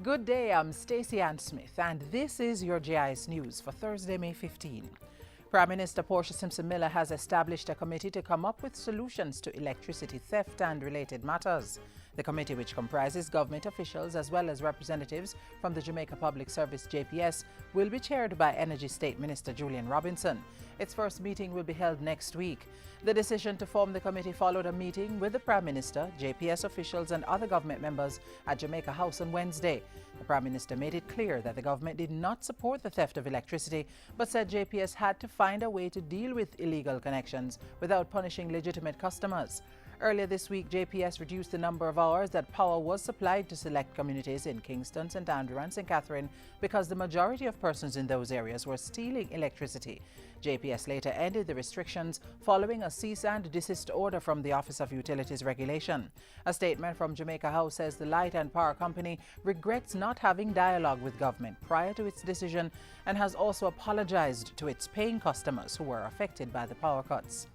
Good day, I'm Stacey Ann Smith, and this is your Jis News for Thursday, May 15. Prime Minister Portia Simpson-Miller has established a committee to come up with solutions to electricity theft and related matters. The committee, which comprises government officials as well as representatives from the Jamaica Public Service JPS, will be chaired by Energy State Minister Julian Robinson. Its first meeting will be held next week. The decision to form the committee followed a meeting with the Prime Minister, JPS officials and other government members at Jamaica House on Wednesday. The Prime Minister made it clear that the government did not support the theft of electricity, but said JPS had to find a way to deal with illegal connections without punishing legitimate customers. Earlier this week, JPS reduced the number of hours that power was supplied to select communities in Kingston, St. Andrew and St. Catherine because the majority of persons in those areas were stealing electricity. JPS later ended the restrictions following a cease and desist order from the Office of Utilities Regulation. A statement from Jamaica House says the Light and Power Company regrets not having dialogue with government prior to its decision and has also apologized to its paying customers who were affected by the power cuts.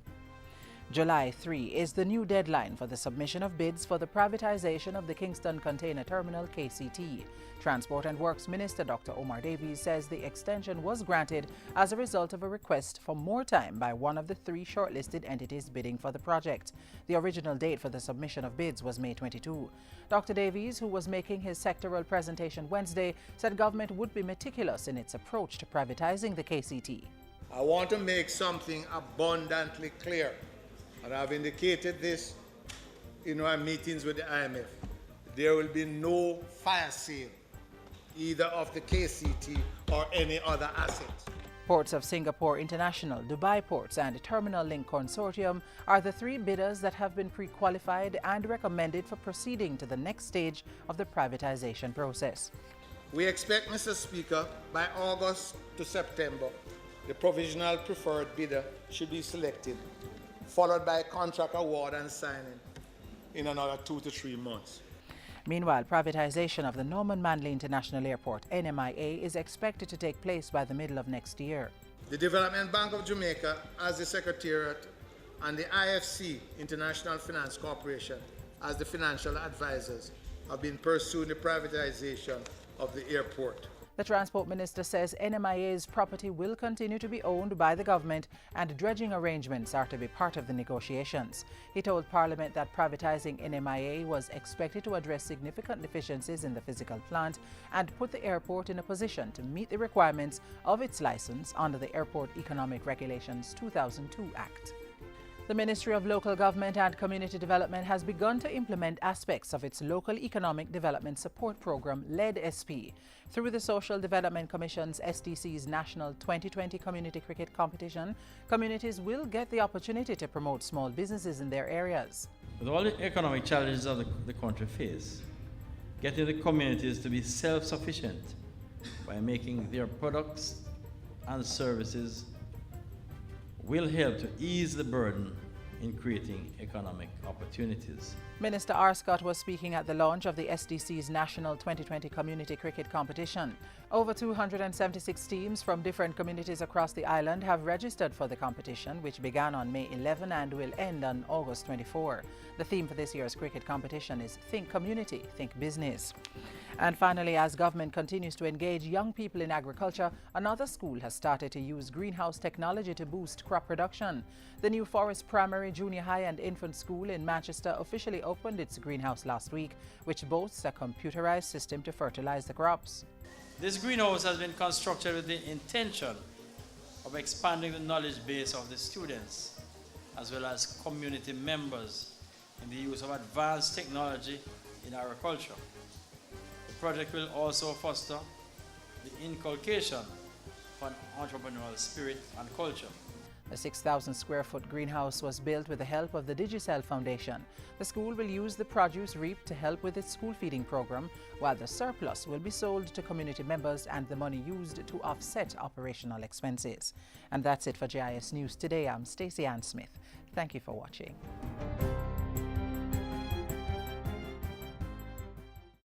July 3 is the new deadline for the submission of bids for the privatization of the Kingston Container Terminal KCT. Transport and Works Minister Dr. Omar Davies says the extension was granted as a result of a request for more time by one of the three shortlisted entities bidding for the project. The original date for the submission of bids was May 22. Dr. Davies, who was making his sectoral presentation Wednesday, said government would be meticulous in its approach to privatizing the KCT. I want to make something abundantly clear. And I've indicated this in our meetings with the IMF. There will be no fire sale, either of the KCT or any other asset. Ports of Singapore International, Dubai Ports and Terminal Link Consortium are the three bidders that have been pre-qualified and recommended for proceeding to the next stage of the privatization process. We expect, Mr. Speaker, by August to September, the provisional preferred bidder should be selected, followed by contract award and signing in another 2 to 3 months. Meanwhile, privatization of the Norman Manley International Airport, NMIA, is expected to take place by the middle of next year. The Development Bank of Jamaica, as the Secretariat, and the IFC, International Finance Corporation, as the financial advisors, have been pursuing the privatization of the airport. The Transport Minister says NMIA's property will continue to be owned by the government and dredging arrangements are to be part of the negotiations. He told Parliament that privatizing NMIA was expected to address significant deficiencies in the physical plant and put the airport in a position to meet the requirements of its license under the Airport Economic Regulations 2002 Act. The Ministry of Local Government and Community Development has begun to implement aspects of its Local Economic Development Support Program, LED-SP. Through the Social Development Commission's SDC's National 2020 Community Cricket Competition, communities will get the opportunity to promote small businesses in their areas. With all the economic challenges that the country faces, getting the communities to be self-sufficient by making their products and services will help to ease the burden in creating economic opportunities. Minister R. Scott was speaking at the launch of the SDC's National 2020 Community Cricket Competition. Over 276 teams from different communities across the island have registered for the competition, which began on May 11 and will end on August 24. The theme for this year's cricket competition is Think Community, Think Business. And finally, as government continues to engage young people in agriculture, another school has started to use greenhouse technology to boost crop production. The New Forest Primary, Junior High and Infant School in Manchester officially opened its greenhouse last week, which boasts a computerized system to fertilize the crops. This greenhouse has been constructed with the intention of expanding the knowledge base of the students as well as community members in the use of advanced technology in agriculture. The project will also foster the inculcation of an entrepreneurial spirit and culture. The 6,000 square foot greenhouse was built with the help of the Digicel Foundation. The school will use the produce reaped to help with its school feeding program, while the surplus will be sold to community members and the money used to offset operational expenses. And that's it for GIS News today. I'm Stacey Ann Smith. Thank you for watching.